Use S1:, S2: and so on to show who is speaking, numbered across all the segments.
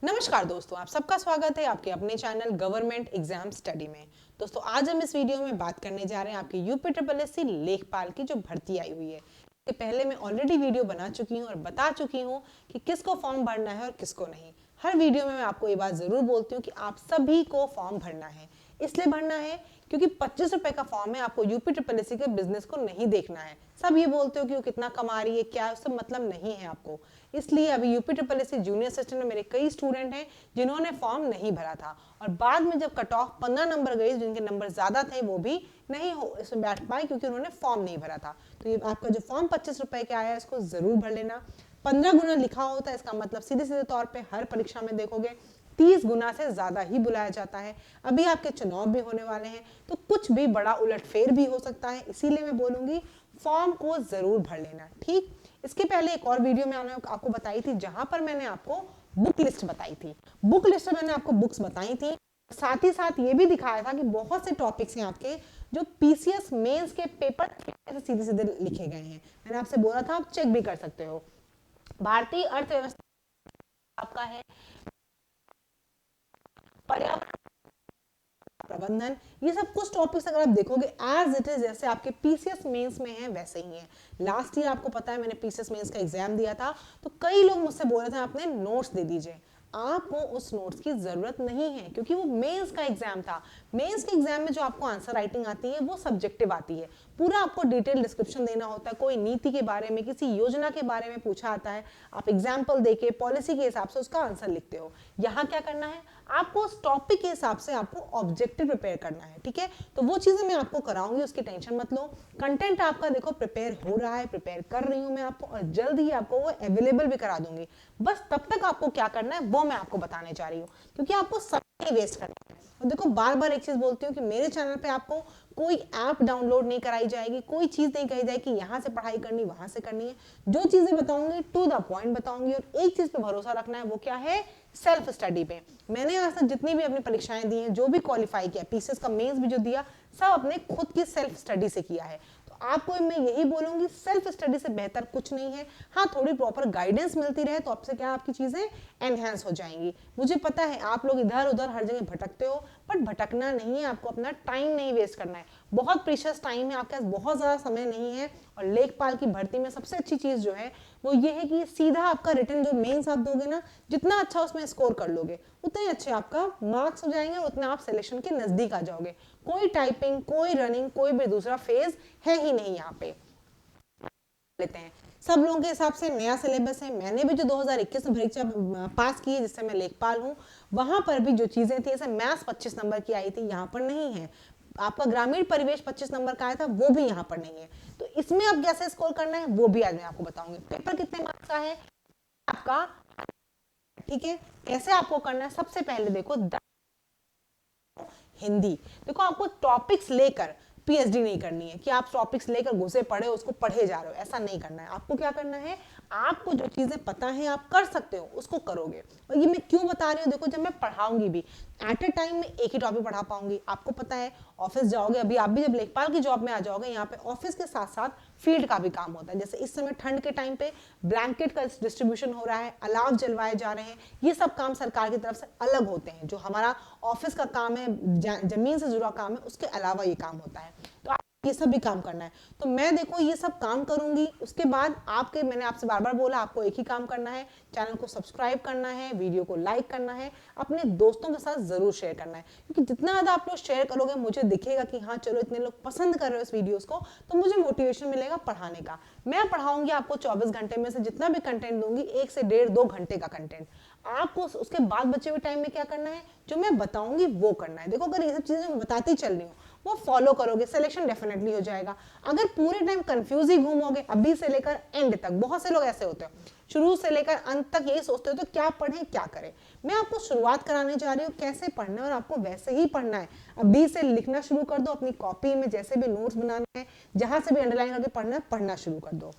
S1: नमस्कार दोस्तों, आप सबका स्वागत है आपके अपने चैनल गवर्नमेंट एग्जाम स्टडी में। दोस्तों आज हम इस वीडियो में बात करने जा रहे हैं आपके यूपी ट्रिपल एस सी लेखपाल की जो भर्ती आई हुई है। इसके पहले मैं ऑलरेडी वीडियो बना चुकी हूँ और बता चुकी हूँ कि किसको फॉर्म भरना है और किसको नहीं। हर वीडियो में मैं आपको ये बात जरूर बोलती हूँ कि आप सभी को फॉर्म भरना है। इसलिए भरना है क्योंकि 25 रुपए का फॉर्म है, आपको यूपी ट्रिपल एस सी के बिजनेस को नहीं देखना है। सब ये बोलते हो कि वो कितना कमा रही है, क्या उससे मतलब नहीं है आपको। इसलिए अभी UP triple S C junior assistant में मेरे कई स्टूडेंट हैं जिन्होंने फॉर्म नहीं भरा था और बाद में जब कट ऑफ 15 नंबर गए, जिनके नंबर ज्यादा थे वो भी नहीं हो इसमें बैठ पाए क्योंकि उन्होंने फॉर्म नहीं भरा था। तो ये आपका जो फॉर्म 25 रुपए का आया है इसको जरूर भर लेना। 15 गुना लिखा होता है, इसका मतलब सीधे सीधे तौर पे हर परीक्षा में देखोगे 30 गुना से ज्यादा ही बुलाया जाता है। अभी आपके चुनाव भी होने वाले हैं तो कुछ भी बड़ा उलटफेर भी हो सकता है, इसीलिए मैं बोलूंगी फॉर्म को जरूर भर लेना। ठीक, इसके पहले एक और वीडियो में आपको बताई थी जहां पर मैंने आपको बुक लिस्ट बताई थी। बुक लिस्ट में मैंने आपको बुक्स बताई थी, साथ ही साथ ये भी दिखाया था कि बहुत से टॉपिक्स हैं आपके जो पीसीएस मेंस के पेपर सीधे सीधे लिखे गए हैं। मैंने आपसे बोला था आप चेक भी कर सकते हो। भारतीय अर्थव्यवस्था आपका है, पर्यावरण प्रबंधन, ये सब कुछ टॉपिक्स अगर आप देखोगे एज इट इज जैसे आपके पीसीएस मेंस में है वैसे ही है। लास्ट ईयर आपको पता है मैंने पीसीएस मेंस का एग्जाम दिया था तो कई लोग मुझसे बोल रहे थे आपने नोट्स दे दीजिए। आपको उस नोट्स की जरूरत नहीं है क्योंकि वो मेंस का एग्जाम था। मेंस के एग्जाम में जो आपको आंसर राइटिंग आती है वो सब्जेक्टिव आती है, पूरा आपको डिटेल डिस्क्रिप्शन देना होता है। कोई नीति के बारे में, किसी योजना के बारे में पूछा आता है, आप एग्जाम्पल देके पॉलिसी के हिसाब से उसका आंसर लिखते हो। यहाँ क्या करना है, आपको उस टॉपिक के हिसाब से आपको ऑब्जेक्टिव प्रिपेयर करना है। ठीक है, तो वो चीजें मैं आपको कराऊंगी, उसकी टेंशन मत लो। कंटेंट आपका देखो प्रिपेयर हो रहा है, प्रिपेयर कर रही हूँ मैं आपको और जल्द ही आपको वो अवेलेबल भी करा दूंगी। बस तब तक आपको क्या करना है वो मैं आपको बताने जा रही हूँ क्योंकि आपको समय वेस्ट करना है। और देखो बार बार एक चीज बोलती हूँ कि मेरे चैनल पे आपको कोई ऐप डाउनलोड नहीं कराई जाएगी, कोई चीज नहीं कही जाएगी कि यहाँ से पढ़ाई करनी वहां से करनी है। जो चीजें बताऊंगी टू द पॉइंट बताऊंगी और एक चीज पे भरोसा रखना है, वो क्या है, सेल्फ स्टडी पे। मैंने आज तक जितनी भी अपनी परीक्षाएं दी हैं, जो भी क्वालिफाई किया, पीसीएस का मेंस भी जो दिया, सब अपने खुद की सेल्फ स्टडी से किया है। तो आपको मैं यही बोलूंगी सेल्फ स्टडी से बेहतर कुछ नहीं है। हाँ, थोड़ी प्रॉपर गाइडेंस मिलती रहे तो आपसे क्या आपकी चीजें एनहेंस हो जाएंगी। मुझे पता है आप लोग इधर उधर हर जगह भटकते हो, बट भटकना नहीं है, आपको अपना टाइम नहीं वेस्ट करना है। बहुत प्रीशियस टाइम है आपके पास, बहुत ज्यादा समय नहीं है। और लेखपाल की भर्ती में सबसे अच्छी चीज जो है वो ये है कि सीधा आपका रिटर्न जो मेंस आप दोगे ना, जितना अच्छा उसमें स्कोर कर लोगे उतने अच्छे आपका मार्क्स हो जाएंगे और उतना आप सिलेक्शन के नजदीक आ जाओगे। कोई टाइपिंग, कोई रनिंग, कोई भी दूसरा फेज है ही नहीं यहाँ पे। लेते हैं सब लोगों के हिसाब से नया सिलेबस है। मैंने भी जो 2021 में परीक्षा पास की है जिससे मैं लेखपाल हूँ, वहां पर भी जो चीजें थी, जैसे मैथ्स 25 नंबर की आई थी, यहाँ पर नहीं है। आपका ग्रामीण परिवेश 25 नंबर का आया था, वो भी यहाँ पर नहीं है। तो इसमें अब कैसे स्कोर करना है वो भी आज मैं आपको बताऊंगी। पेपर कितने मार्क्स का है आपका, ठीक है, कैसे आपको करना है। सबसे पहले देखो हिंदी, देखो आपको टॉपिक्स लेकर पीएचडी नहीं करनी है कि आप टॉपिक्स लेकर घुसे पढ़े उसको पढ़े जा रहे हो, ऐसा नहीं करना है। आपको क्या करना है, आपको जो चीजें पता है आप कर सकते हो उसको करोगे। और ये मैं क्यों बता रही हूँ, देखो जब मैं पढ़ाऊंगी भी एट ए टाइम में एक ही टॉपिक पढ़ा पाऊंगी। आपको पता है ऑफिस जाओगे, अभी आप भी जब लेखपाल की जॉब में आ जाओगे, यहाँ पे ऑफिस के साथ साथ फील्ड का भी काम होता है। जैसे इस समय ठंड के टाइम पे ब्लैंकेट का डिस्ट्रीब्यूशन हो रहा है, अलाव जलवाए जा रहे हैं, ये सब काम सरकार की तरफ से अलग होते हैं। जो हमारा ऑफिस का काम है, जमीन से जुड़ा काम है, उसके अलावा ये काम होता है। तो आप ये सब भी काम करना है। तो मैं देखो ये सब काम करूंगी, उसके बाद आपके, मैंने आपसे बार बार बोला आपको एक ही काम करना है, चैनल को सब्सक्राइब करना है, वीडियो को लाइक करना है, अपने दोस्तों के साथ जरूर शेयर करना है। क्योंकि जितना ज्यादा आप लोग शेयर करोगे, मुझे दिखेगा कि हाँ चलो इतने लोग पसंद कर रहे हो इस वीडियोस को, तो मुझे मोटिवेशन मिलेगा पढ़ाने का। मैं पढ़ाऊंगी आपको 24 घंटे में से जितना भी कंटेंट दूंगी, 1 से 1.5-2 घंटे का कंटेंट। आपको उसके बाद बचे हुए टाइम में क्या करना है, जो मैं बताऊंगी वो करना है। देखो अगर ये सब चीजें मैं बताती चल रही हूँ वो फॉलो करोगे, सिलेक्शन डेफिनेटली हो जाएगा। अगर पूरे टाइम कंफ्यूज ही घूमोगे अभी से लेकर एंड तक, बहुत से लोग ऐसे होते हैं शुरू से लेकर अंत तक यही सोचते हो तो क्या पढ़ें क्या करें। मैं आपको शुरुआत कराने जा रही हूँ कैसे पढ़ना है और आपको वैसे ही पढ़ना है। अभी से लिखना शुरू कर दो, अपनी कॉपी में जैसे भी नोट्स बनाना है, जहां से भी अंडरलाइन करके पढ़ना है, पढ़ना शुरू कर दो।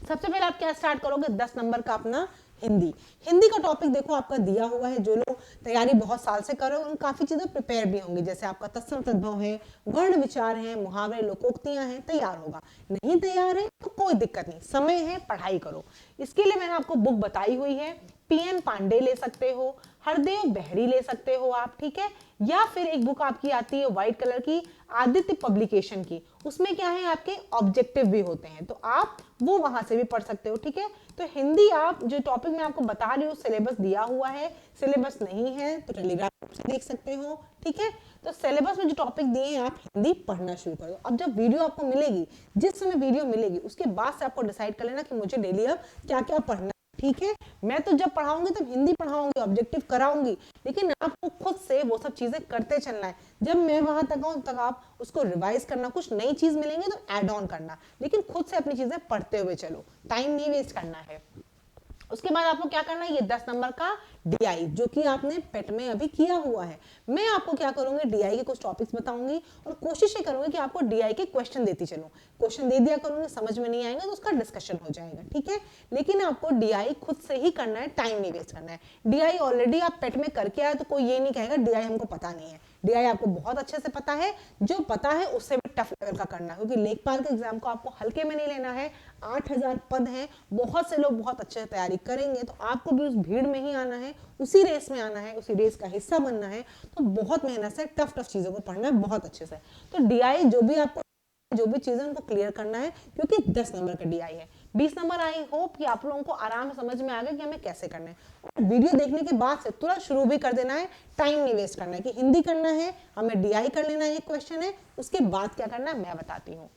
S1: सबसे पहले आप क्या स्टार्ट करोगे, 10 नंबर का अपना हिंदी। हिंदी का टॉपिक देखो आपका दिया हुआ है, जो लोग तैयारी बहुत साल से कर रहे हो उन काफी चीजें प्रिपेयर भी होंगी, जैसे आपका तत्सम तद्भव है, वर्ण विचार है, मुहावरे लोकोक्तियां हैं, तैयार होगा। नहीं तैयार है तो कोई दिक्कत नहीं, समय है, पढ़ाई करो। इसके लिए मैंने आपको बुक बताई हुई है, पीएन पांडे ले सकते हो, हरदेव बहरी ले सकते हो आप, ठीक है। या फिर एक बुक आपकी आती है व्हाइट कलर की, आदित्य पब्लिकेशन की, उसमें क्या है आपके ऑब्जेक्टिव भी होते हैं, तो आप वो वहां से भी पढ़ सकते हो, ठीक है। तो हिंदी आप जो टॉपिक मैं आपको बता रही हूँ सिलेबस दिया हुआ है, सिलेबस नहीं है तो टेलीग्राम से देख सकते हो, ठीक है। तो सिलेबस में जो टॉपिक दिए हैं आप हिंदी पढ़ना शुरू कर दो। अब जब वीडियो आपको मिलेगी, जिस समय वीडियो मिलेगी उसके बाद से आपको डिसाइड कर लेना कि मुझे डेली अब क्या क्या पढ़ना, ठीक है। मैं तो जब पढ़ाऊंगी तब हिंदी पढ़ाऊंगी, ऑब्जेक्टिव कराऊंगी, लेकिन आपको खुद से वो सब चीजें करते चलना है। जब मैं वहां तक आऊं तक आप उसको रिवाइज करना, कुछ नई चीज मिलेंगे तो ऐड ऑन करना, लेकिन खुद से अपनी चीजें पढ़ते हुए चलो, टाइम नहीं वेस्ट करना है। उसके बाद आपको क्या करना है, ये 10 नंबर का डीआई जो कि आपने पेट में अभी किया हुआ है, मैं आपको क्या करूंगी, डीआई के कुछ टॉपिक्स बताऊंगी और कोशिश ये करूंगी कि आपको डीआई के क्वेश्चन देती चलूं। क्वेश्चन दे दिया करूंगी, समझ में नहीं आएंगे तो उसका डिस्कशन हो जाएगा, ठीक है। लेकिन आपको डीआई खुद से ही करना है, टाइम नहीं वेस्ट करना है। डीआई ऑलरेडी आप पेट में करके आए तो कोई ये नहीं कहेगा डीआई हमको पता नहीं है, डीआई आपको बहुत अच्छे से पता है, जो पता है उससे भी टफ लेवल का करना है, क्योंकि लेखपाल के एग्जाम को आपको हल्के में नहीं लेना है। 8000 पद हैं, बहुत से लोग बहुत अच्छे से तैयारी करेंगे, तो आपको भी उस भीड़ में ही आना है, उसी रेस में आना है, उसी रेस का हिस्सा बनना है, तो बहुत मेहनत से टफ चीजों को पढ़ना है बहुत अच्छे से। तो डीआई जो भी आपको जो भी चीजें उनको क्लियर करना है, क्योंकि 10 नंबर का डीआई है। 20 नंबर आई होप कि आप लोगों को आराम से समझ में आ गया कि हमें कैसे करना है। वीडियो देखने के बाद से तुरंत शुरू भी कर देना है, टाइम नहीं वेस्ट करना है कि हिंदी करना है, हमें डीआई कर लेना है, एक क्वेश्चन है, उसके बाद क्या करना है मैं बताती हूँ।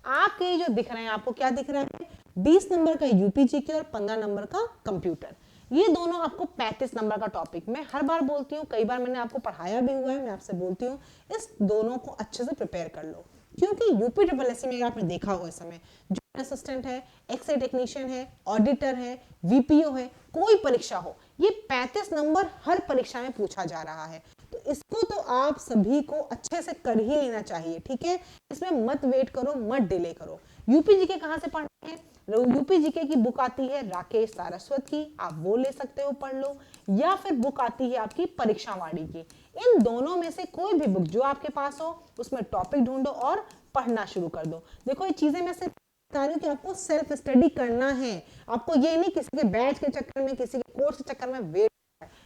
S1: आपके जो दिख रहे हैं, आपको क्या दिख रहा है, 20 नंबर का यूपीजीके और 15 नंबर का कंप्यूटर, ये दोनों आपको 35 नंबर का टॉपिक, मैं हर बार बोलती हूँ, कई बार मैंने आपको पढ़ाया भी हुआ है, मैं आपसे बोलती हूँ इस दोनों को अच्छे से प्रिपेयर कर लो, क्योंकि यूपी ट्रिपल एस में आपने देखा होगा इस समय जूनियर असिस्टेंट है, एक्स-रे टेक्नीशियन है, ऑडिटर है, वीपीओ है, कोई परीक्षा हो, ये 35 नंबर हर परीक्षा में पूछा जा रहा है, तो इसको तो आप सभी को अच्छे से कर ही लेना चाहिए, ठीक है। इसमें मत वेट करो, मत डिले करो। यूपीजीके कहाँ से पढ़ना है, यूपीजीके की बुक आती है राकेश सारस्वत की, आप वो ले सकते हो, पढ़ लो, या फिर बुक आती है आपकी परीक्षावाड़ी की। इन दोनों में से कोई भी बुक जो आपके पास हो, उसमें टॉपिक ढूंढो और पढ़ना शुरू कर दो। देखो ये चीजें मैं सिर्फ बता रही हूँ कि आपको सेल्फ स्टडी करना है, आपको ये नहीं किसी के बैच के चक्कर में, किसी के कोर्स के चक्कर में वेट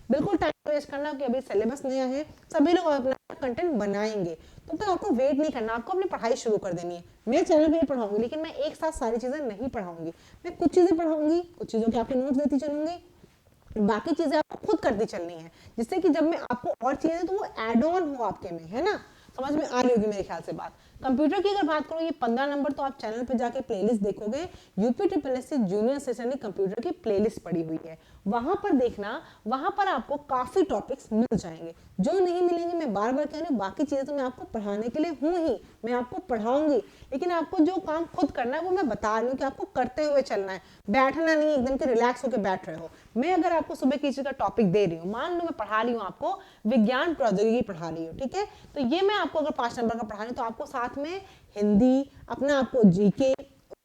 S1: बिल्कुल टाइम वेस्ट करना कि अभी सिलेबस नया है, सभी लोग अपना कंटेंट बनाएंगे, तो आपको वेट नहीं करना, आपको अपनी पढ़ाई शुरू कर देनी है। मैं चैनल पे पढ़ाऊंगी, लेकिन मैं एक साथ सारी चीजें नहीं पढ़ाऊंगी, मैं कुछ चीजें पढ़ाऊंगी, कुछ चीजों के आपके नोट्स देती चलूंगी, बाकी चीजें आपको खुद करती चलनी है, जिससे कि जब मैं आपको और चीजें तो वो एड ऑन हो आपके में, है ना। समझ में आ रही होगी मेरे ख्याल से बात। कंप्यूटर की अगर बात करो, ये 15 नंबर तो आप चैनल पे जाके प्लेलिस्ट देखोगे, UP triple S junior assistant computer की प्लेलिस्ट पड़ी हुई है, वहां पर देखना, वहां पर आपको काफी टॉपिक्स मिल जाएंगे। जो नहीं मिलेंगे मैं बार बार कह रही हूँ, बाकी चीजें तो मैं आपको पढ़ाने के लिए हूँ ही, मैं आपको पढ़ाऊंगी, लेकिन आपको जो काम खुद करना है वो मैं बता रही हूँ कि आपको करते हुए चलना है, बैठना नहीं एकदम के रिलैक्स होकर बैठ रहे हो। मैं अगर आपको सुबह किसी का टॉपिक दे रही हूँ, मान लो मैं पढ़ा रही हूँ आपको विज्ञान प्रौद्योगिकी पढ़ा रही हूँ, ठीक है, तो ये मैं आपको अगर 5 नंबर का पढ़ा रही हूँ तो आपको साथ में हिंदी, अपना आपको जीके,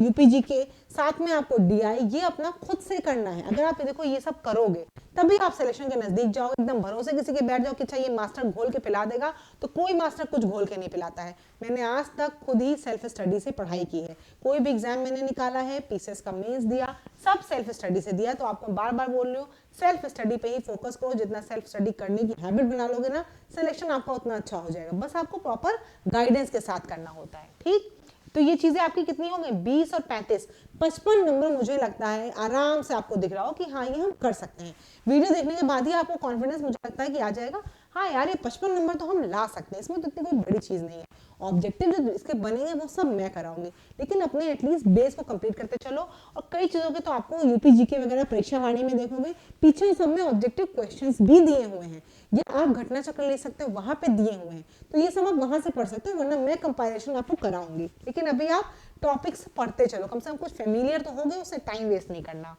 S1: यूपीजीके, साथ में आपको डीआई, ये अपना खुद से करना है। अगर आप देखो ये सब करोगे तभी आप सिलेक्शन के नजदीक जाओगे। एकदम भरोसे किसी के बैठ जाओ कि अच्छा ये मास्टर घोल के पिला देगा, तो कोई मास्टर कुछ घोल के नहीं पिलाता है। मैंने आज तक खुद ही सेल्फ स्टडी से पढ़ाई की है, कोई भी एग्जाम मैंने निकाला है, पीसीएस का मेंस दिया, सब सेल्फ स्टडी से दिया। तो आपको बार बार बोल रही हूँ, सेल्फ स्टडी पे ही फोकस करो, जितना सेल्फ स्टडी करने की हैबिट बना लोगे ना, सिलेक्शन आपका उतना अच्छा हो जाएगा। बस आपको प्रॉपर गाइडेंस के साथ करना होता है, ठीक। तो ये चीजें आपकी कितनी हो गई, 20 और 35, 55 नंबर मुझे लगता है आराम से आपको दिख रहा हो कि हाँ ये हम कर सकते हैं। वीडियो देखने के बाद ही आपको कॉन्फिडेंस मुझे लगता है कि आ जाएगा, हाँ यार ये 55 नंबर तो हम ला सकते हैं, इसमें तो इतनी कोई बड़ी चीज नहीं है। ऑब्जेक्टिव जो इसके बनेंगे वो सब मैं कराऊंगी, लेकिन अपने एटलीस्ट बेस को कंप्लीट करते चलो। और कई चीजों के तो आपको यूपीजीके वगैरह परीक्षा वाणी में देखोगे, पीछे सब में ऑब्जेक्टिव क्वेश्चंस भी दिए हुए हैं, ये आप घटना चक्र ले सकते हो, वहां पे दिए हुए हैं, तो ये सब आप वहां से पढ़ सकते हो, वरना मैं कंपाइलेशन आपको कराऊंगी। लेकिन अभी आप टॉपिक्स पढ़ते चलो, कम से कम कुछ फेमिलियर तो हो गए, उससे टाइम वेस्ट नहीं करना।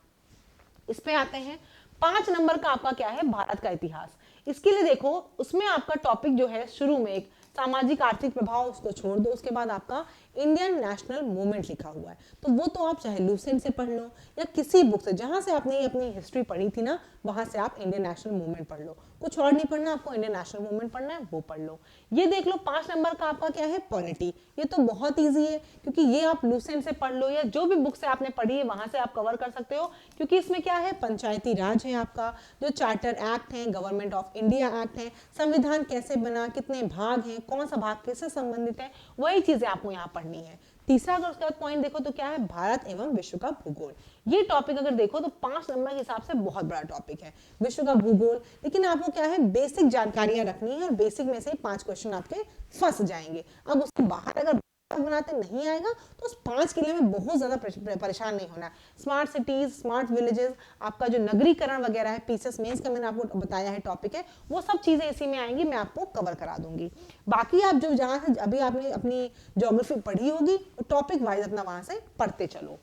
S1: इस पे आते हैं, 5 नंबर का आपका क्या है, भारत का इतिहास। इसके लिए देखो, उसमें आपका टॉपिक जो है शुरू में एक सामाजिक आर्थिक प्रभाव, उसको छोड़ दो, उसके बाद आपका इंडियन नेशनल मूवमेंट लिखा हुआ है। तो वो तो आप चाहे लूसेंट से पढ़ लो या किसी बुक से, जहाँ से आपने अपनी हिस्ट्री पढ़ी थी ना, वहाँ से आप इंडियन नेशनल मूवमेंट पढ़ लो। कुछ और नहीं पढ़ना आपको, इंडियन नेशनल मूवमेंट पढ़ना है वो पढ़ लो। ये देख लो 5 नंबर का आपका क्या है, पॉलिटी। ये तो बहुत ईजी है, क्योंकि ये आप लूसेंट से पढ़ लो या जो भी बुक से आपने पढ़ी है वहाँ से आप कवर कर सकते हो, क्योंकि इसमें क्या है, पंचायती राज है आपका, जो चार्टर एक्ट है, गवर्नमेंट ऑफ इंडिया एक्ट है, संविधान कैसे बना, कितने भाग हैं, कौन सा भाग किससे संबंधित है, वही चीजें आपको यहाँ पढ़नी है। तीसरा अगर उसका पॉइंट देखो तो क्या है, भारत एवं विश्व का भूगोल। ये टॉपिक अगर देखो तो 5 नंबर के हिसाब से बहुत बड़ा टॉपिक है, विश्व का भूगोल। लेकिन आपको क्या है, बेसिक जानकारियां रखनी है और बेसिक में से 5 क्वेश्चन आपके फंस जाएंगे। अब उसके बाहर अगर बनाते नहीं आएगा तो उस 5 के लिए में बहुत ज्यादा परेशान नहीं होना। स्मार्ट सिटीज, स्मार्ट विलेजेस, आपका जो नगरीकरण वगैरह है, पीसीएस मेंस का मैंने आपको बताया है टॉपिक है, वो सब चीजें इसी में आएंगी, मैं आपको कवर करा दूंगी। बाकी आप जो जहां से अभी आपने अपनी ज्योग्राफी पढ़ी होगी, टॉपिक वाइज अपना वहां से पढ़ते चलो।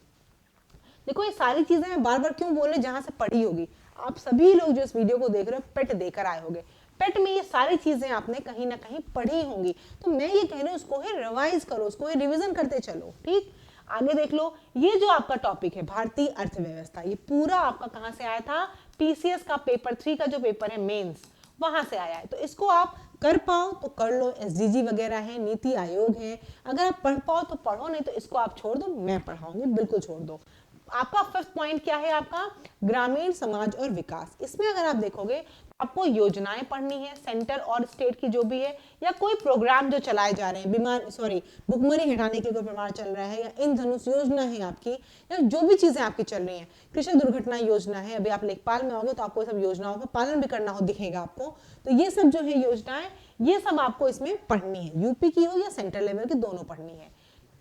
S1: देखो ये सारी चीजें मैं बार बार क्यों बोल रही, जहां से पढ़ी होगी। आप सभी लोग जो इस वीडियो को देख रहे हो पेट देकर आए होंगे, पेट में ये सारी चीजें आपने कहीं ना कहीं पढ़ी होंगी। तो मैं ये कह रही हूँ उसको ही रिवाइज करो, उसको ही रिवीजन करते चलो। ठीक, आगे देख लो, ये जो आपका टॉपिक है भारतीय अर्थव्यवस्था, ये पूरा आपका कहाँ से आया था, पीसीएस का पेपर 3 का जो पेपर है मेंस, वहां से आया है। तो इसको आप कर पाओ तो कर लो, एसडीजी वगैरह है, नीति आयोग है, अगर आप पढ़ पाओ तो पढ़ो, नहीं तो इसको आप छोड़ दो, मैं पढ़ाऊंगी, बिल्कुल छोड़ दो। आपका 5th पॉइंट क्या है, आपका ग्रामीण समाज और विकास। इसमें अगर आप देखोगे आपको योजनाएं पढ़नी है, सेंटर और स्टेट की जो भी है, या कोई प्रोग्राम जो चलाए जा रहे हैं, भुखमरी हटाने के कोई प्रोग्राम चल रहा है, या इंद्रधनुष योजना है आपकी, या जो भी चीजें आपकी चल रही हैं, कृषि दुर्घटना योजना है, अभी आप लेखपाल में आओगे तो आपको सब योजनाओं का पालन भी करना हो दिखेगा आपको। तो ये सब जो है योजनाएं, ये सब आपको इसमें पढ़नी है, यूपी की हो या सेंट्रल लेवल की, दोनों पढ़नी है।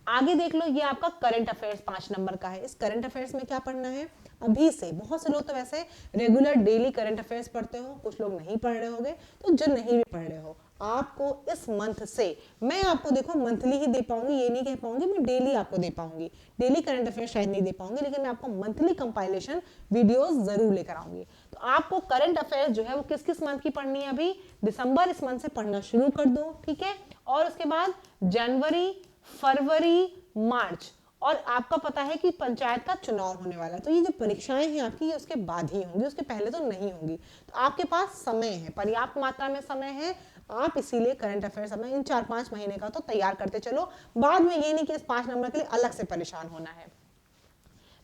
S1: आगे देख लो, ये आपका करंट अफेयर्स 5 नंबर का है। इस करंट अफेयर्स में क्या पढ़ना है, अभी से बहुत से लोग तो वैसे रेगुलर डेली करंट अफेयर्स पढ़ते हो, कुछ लोग नहीं पढ़ रहे होंगे, तो जो नहीं भी पढ़ रहे हो, आपको इस मंथ से मैं आपको देखो मंथली ही दे पाऊंगी, ये नहीं कह पाऊंगी मैं डेली आपको दे पाऊंगी, डेली करंट अफेयर्स शायद नहीं दे पाऊंगी, लेकिन मैं आपको मंथली कंपाइलेशन वीडियोस जरूर लेकर आऊंगी। तो आपको करंट अफेयर्स जो है वो किस किस मंथ की पढ़नी है, अभी दिसंबर, इस मंथ से पढ़ना शुरू कर दो, ठीक है। और उसके बाद जनवरी, फरवरी, मार्च, और आपका पता है कि पंचायत का चुनाव होने वाला है, तो ये जो परीक्षाएं हैं आपकी, ये उसके बाद ही होंगी, उसके पहले तो नहीं होंगी। तो आपके पास समय है, पर्याप्त मात्रा में समय है, आप इसीलिए करंट अफेयर्स अपना इन 4-5 महीने का तो तैयार करते चलो। बाद में ये नहीं कि इस 5 नंबर के लिए अलग से परेशान होना है।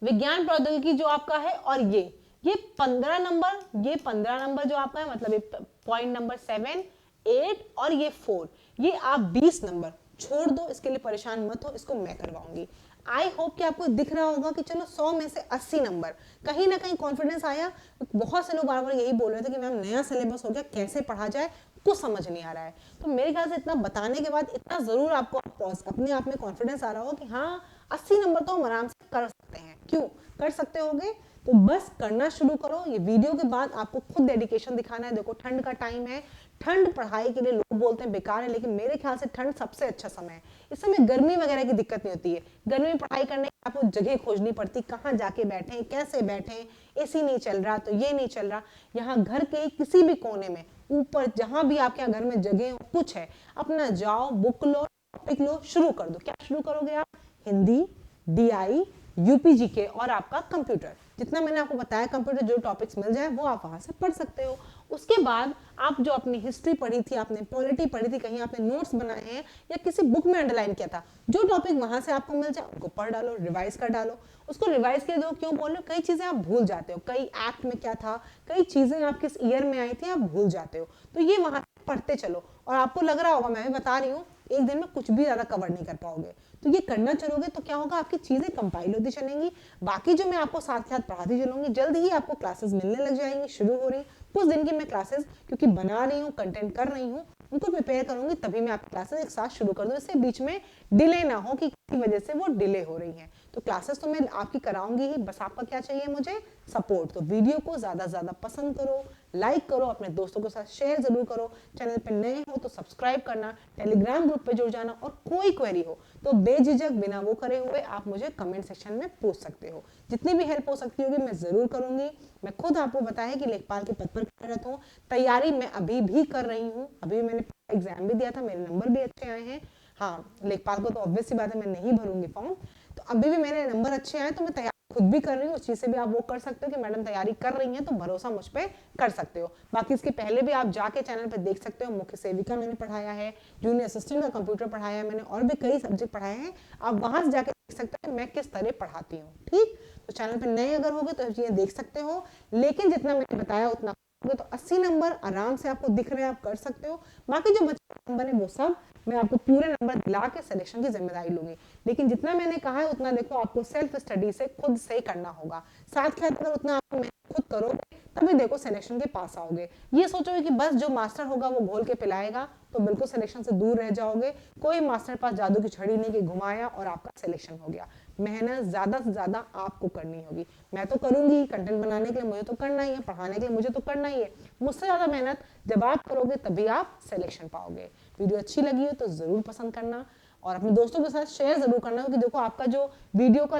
S1: विज्ञान प्रौद्योगिकी जो आपका है, और ये 15 नंबर, ये 15 नंबर जो आपका है, मतलब ये पॉइंट नंबर 7, 8 और ये 4, ये आप 20 नंबर छोड़ दो, इसके लिए परेशान मत हो, इसको मैं करवाऊंगी। आई होप कि आपको दिख रहा होगा कि चलो 100 में से 80 नंबर, कहीं ना कहीं कॉन्फिडेंस आया। बहुत से लोग बार बार यही बोल रहे थे कि मैम नया सिलेबस हो गया, कैसे पढ़ा जाए, कुछ समझ नहीं आ रहा है। तो मेरे ख्याल से इतना बताने के बाद इतना जरूर आपको अपने आप में कॉन्फिडेंस आ रहा होगा कि हाँ 80 नंबर तो हम आराम से कर सकते हैं। क्यों कर सकते होगे, तो बस करना शुरू करो। ये वीडियो के बाद आपको खुद डेडिकेशन दिखाना है। देखो ठंड का टाइम है, ठंड पढ़ाई के लिए लोग बोलते हैं बेकार है, लेकिन मेरे ख्याल से ठंड सबसे अच्छा समय है। इस समय गर्मी वगैरह की दिक्कत नहीं होती है। गर्मी में पढ़ाई करने की आपको जगह खोजनी पड़ती, कहाँ जाके बैठे, कैसे बैठे, एसी नहीं चल रहा तो ये नहीं चल रहा। यहाँ घर के किसी भी कोने में, ऊपर जहां भी आपके घर में जगह कुछ है, अपना जाओ, बुक लो, टॉपिक लो, शुरू कर दो। क्या शुरू करोगे आप, हिंदी, डीआई, यूपीजीके और आपका कंप्यूटर। जितना मैंने आपको बताया कंप्यूटर जो टॉपिक्स मिल जाए वो आप वहां से पढ़ सकते हो। उसके बाद आप जो अपनी हिस्ट्री पढ़ी थी, आपने पॉलिटी पढ़ी थी, कहीं आपने नोट्स बनाए हैं या किसी बुक में अंडरलाइन किया था, जो टॉपिक वहां से आपको मिल जाए उनको पढ़ डालो, रिवाइज कर डालो। उसको रिवाइज कर दो, क्यों बोल रहे हो, कई चीजें आप भूल जाते हो, कई एक्ट में क्या था, कई चीजें आप किस ईयर में आई थी आप भूल जाते हो। तो ये वहां पढ़ते चलो, और आपको लग रहा होगा, मैं भी बता रही हूँ, एक दिन में कुछ भी ज्यादा कवर नहीं कर पाओगे। तो ये करना चलोगे तो क्या होगा, आपकी चीजें कंपाइल होती चलेंगी। बाकी जो मैं आपको साथ साथ पढ़ाती चलूंगी, जल्द ही आपको क्लासेस मिलने लग जाएंगी, शुरू हो रही। कुछ दिन की मैं क्लासेस क्योंकि बना रही हूँ, कंटेंट कर रही हूँ, उनको प्रिपेयर करूंगी, तभी मैं आपकी क्लासेस एक साथ शुरू कर दूँ, इससे बीच में डिले ना हो कि किसी वजह से वो डिले हो रही है। तो क्लासेस तो मैं आपकी कराऊंगी ही, बस आपका क्या चाहिए मुझे, सपोर्ट। तो वीडियो को ज्यादा से ज्यादा पसंद करो, लाइक करो, अपने दोस्तों के साथ शेयर जरूर करो। चैनल पे नए हो तो सब्सक्राइब करना, टेलीग्राम ग्रुप पे जुड़ जाना, और कोई क्वेरी हो तो बेझिझक बिना वो करे हुए आप मुझे कमेंट सेक्शन में पूछ सकते हो। जितनी भी हेल्प हो सकती होगी मैं जरूर करूंगी। मैं खुद आपको बताया कि लेखपाल के पद पर कार्यरत हूँ, तैयारी मैं अभी भी कर रही हूँ, अभी मैंने एग्जाम भी दिया था, मेरे नंबर भी अच्छे आए हैं। हाँ, लेखपाल को तो ऑब्वियस सी बात है मैं नहीं भरूंगी फॉर्म। तो अभी भी मेरे नंबर अच्छे आए तो मैं तैयारी खुद भी कर रही हूँ, उस चीज़ से भी आप वो कर सकते हो कि मैडम तैयारी कर रही हैं तो भरोसा मुझ पर कर सकते हो। बाकी इसके पहले भी आप जाके चैनल पर देख सकते हो, मुख्य सेविका मैंने पढ़ाया है, जूनियर असिस्टेंट का कंप्यूटर पढ़ाया है मैंने, और भी कई सब्जेक्ट पढ़ाए हैं, आप वहां से जाके देख सकते हो मैं किस तरह पढ़ाती हूँ। ठीक, तो चैनल पर नए अगर होगे तो ये देख सकते हो, लेकिन जितना मैंने बताया उतना तो 80 नंबर आराम से आपको दिख रहे हैं, आप कर सकते हो। बाकी जो बचे नंबर है वो सब मैं आपको पूरे नंबर दिला के सिलेक्शन की जिम्मेदारी लूंगी, लेकिन जितना मैंने कहा है उतना देखो आपको सेल्फ स्टडी से खुद से ही करना होगा। साथ के अगर उतना आप खुद करोगे तभी देखो सिलेक्शन के पास आओगे। ये सोचोगे कि बस जो मास्टर होगा वो घोल के पिलाएगा तो बिल्कुल सिलेक्शन से दूर रह जाओगे। कोई मास्टर पास जादू की छड़ी नहीं कि घुमाया और आपका सिलेक्शन हो गया। मेहनत ज्यादा से ज्यादा आपको करनी होगी। मैं तो करूंगी, कंटेंट बनाने के लिए मुझे तो करना ही है, पढ़ाने के लिए मुझे तो करना ही है, मुझसे ज्यादा मेहनत जब आप करोगे तभी आप सिलेक्शन पाओगे। वीडियो अच्छी लगी हो तो जरूर पसंद करना और अपने दोस्तों के साथ शेयर जरूर करना, क्योंकि देखो आपका जो वीडियो का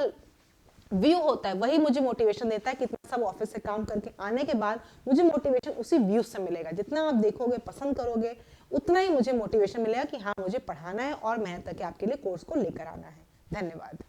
S1: व्यू होता है वही मुझे मोटिवेशन देता है कि इतना सब ऑफिस से काम करके आने के बाद मुझे मोटिवेशन उसी व्यू से मिलेगा। जितना आप देखोगे पसंद करोगे उतना ही मुझे मोटिवेशन मिलेगा कि हाँ मुझे पढ़ाना है और मेहनत करके आपके लिए कोर्स को लेकर आना है। धन्यवाद।